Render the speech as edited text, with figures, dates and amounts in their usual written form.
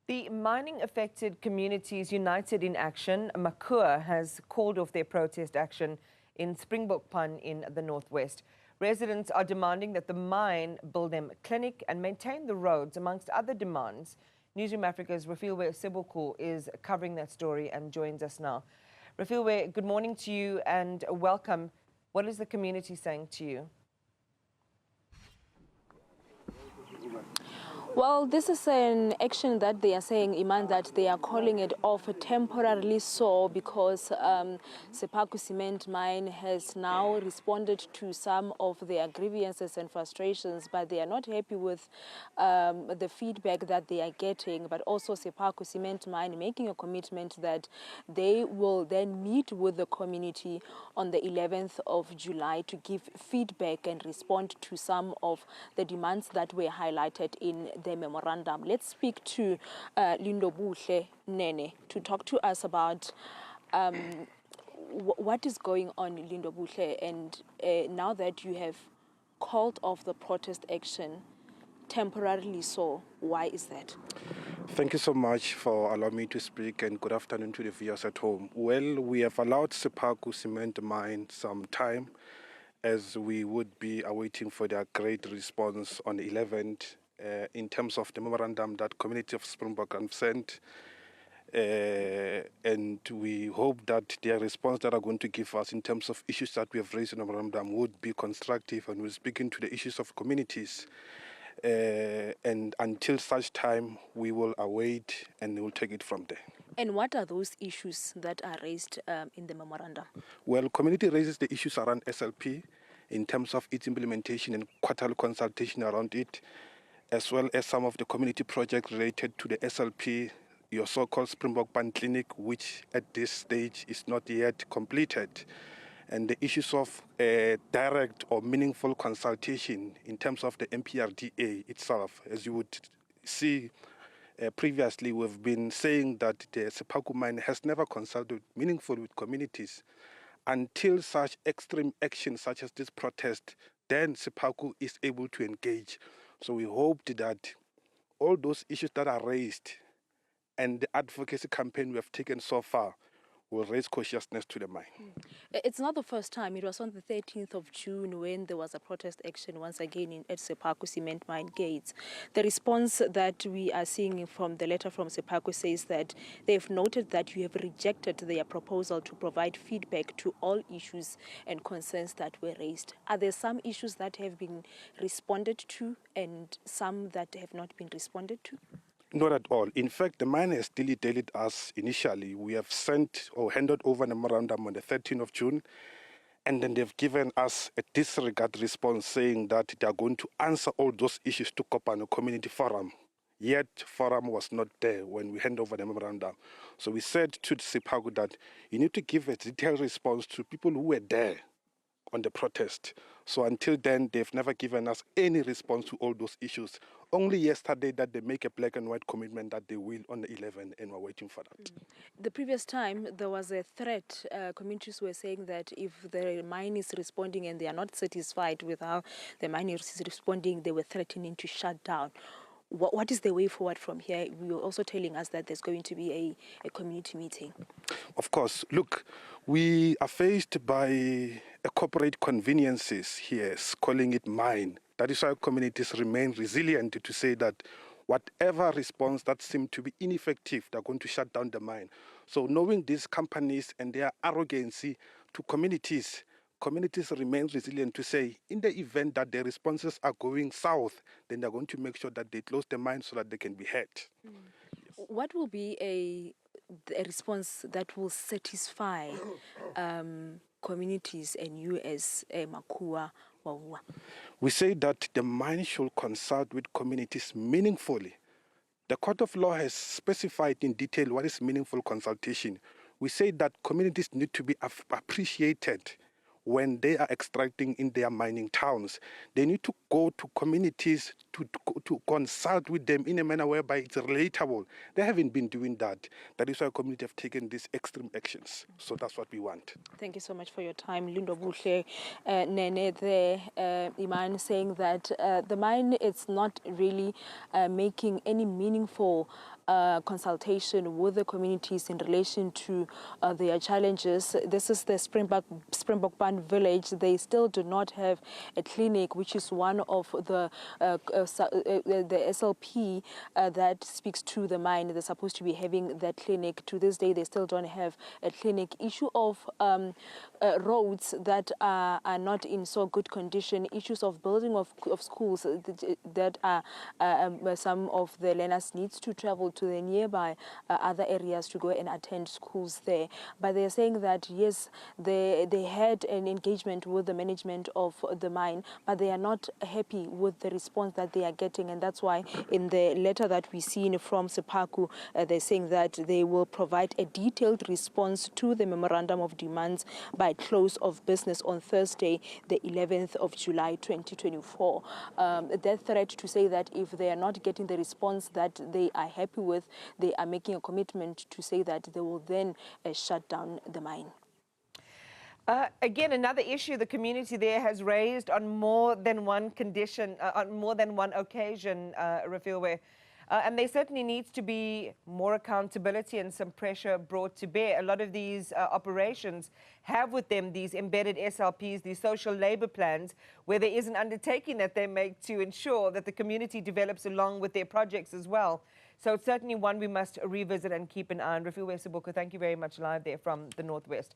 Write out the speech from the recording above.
The mining-affected communities United in Action, MACUA, has called off their protest action in Springbokpan in the northwest. Residents are demanding that the mine build them a clinic and maintain the roads, amongst other demands. Newzroom Afrika's Refiloe Seboko is covering that story and joins us now. Refiloe, good morning to you and welcome. What is the community saying to you? Well, this is an action that they are saying, Iman, that they are calling it off temporarily so because Seboko cement mine has now responded to some of their grievances and frustrations, but they are not happy with the feedback that they are getting, but also Seboko cement mine making a commitment that they will then meet with the community on the 11th of July to give feedback and respond to some of the demands that were highlighted in the memorandum. Let's speak to Lindobuhle Nene to talk to us about what is going on, Lindobuhle, and now that you have called off the protest action temporarily so, why is that? Thank you so much for allowing me to speak, and good afternoon to the viewers at home. Well, we have allowed Seboko cement mine some time as we would be awaiting for their great response on the 11th in terms of the memorandum that community of Springbokpan sent. And we hope that their response that are going to give us in terms of issues that we have raised in the memorandum would be constructive, and we're speaking to the issues of communities. And until such time, we will await and we'll take it from there. And what are those issues that are raised in the memorandum? Well, community raises the issues around SLP in terms of its implementation and quarterly consultation around it, as well as some of the community projects related to the SLP, your so-called Springbokpan clinic, which at this stage is not yet completed, and the issues of direct or meaningful consultation in terms of the MPRDA itself. As you would see previously, we've been saying that the Seboko mine has never consulted meaningfully with communities until such extreme action such as this protest, then Seboko is able to engage. So we hoped that all those issues that are raised and the advocacy campaign we have taken so far will raise consciousness to the mine. It's not the first time. It was on the 13th of June when there was a protest action once again at Seboko cement mine gates. The response that we are seeing from the letter from Seboko says that they've noted that you have rejected their proposal to provide feedback to all issues and concerns that were raised. Are there some issues that have been responded to and some that have not been responded to? Not at all. In fact, the mine has dilly-dallied us initially. We have sent or handed over a memorandum on the 13th of June, and then they've given us a disregard response saying that they are going to answer all those issues to Kopano Community Forum. Yet, forum was not there when we hand over the memorandum. So we said to Seboko that you need to give a detailed response to people who were there on the protest. So until then, they've never given us any response to all those issues. Only yesterday that they make a black and white commitment that they will on the 11th, and we're waiting for that. The previous time, there was a threat. Communities were saying that if the mine is responding and they are not satisfied with how the mine is responding, they were threatening to shut down. What is the way forward from here? You were also telling us that there's going to be a community meeting. Of course. Look, we are faced by a corporate conveniences here, calling it mine. That is why communities remain resilient to say that whatever response that seemed to be ineffective, they're going to shut down the mine. So knowing these companies and their arrogancy to communities, communities remain resilient to say, in the event that their responses are going south, then they're going to make sure that they close the mine so that they can be heard. Yes. What will be a response that will satisfy communities and you as MACUA? We say that the mine should consult with communities meaningfully. The Court of Law has specified in detail what is meaningful consultation. We say that communities need to be appreciated when they are extracting in their mining towns. They need to go to communities to consult with them in a manner whereby it's relatable. They haven't been doing that. That is why communities have taken these extreme actions. So that's what we want. Thank you so much for your time. Lindobuhle Nene there, Iman, saying that the mine is not really making any meaningful consultation with the communities in relation to their challenges. This is the Springbokpan village. They still do not have a clinic, which is one of the SLP that speaks to the mine. They're supposed to be having that clinic. To this day, they still don't have a clinic. Issue of roads that are not in so good condition, issues of building of schools that some of the learners needs to travel to the nearby other areas to go and attend schools there. But they're saying that yes, they had an engagement with the management of the mine, but they are not happy with the response that they are getting, and that's why in the letter that we've seen from Seboko, they're saying that they will provide a detailed response to the memorandum of demands by close of business on Thursday, the 11th of July 2024. That threat to say that if they are not getting the response that they are happy with, they are making a commitment to say that they will then shut down the mine. Again, another issue the community there has raised on more than one on more than one occasion, Refiloe. And there certainly needs to be more accountability and some pressure brought to bear. A lot of these operations have with them these embedded SLPs, these social labor plans, where there is an undertaking that they make to ensure that the community develops along with their projects as well. So it's certainly one we must revisit and keep an eye on. Refiloe Seboko, thank you very much live there from the Northwest.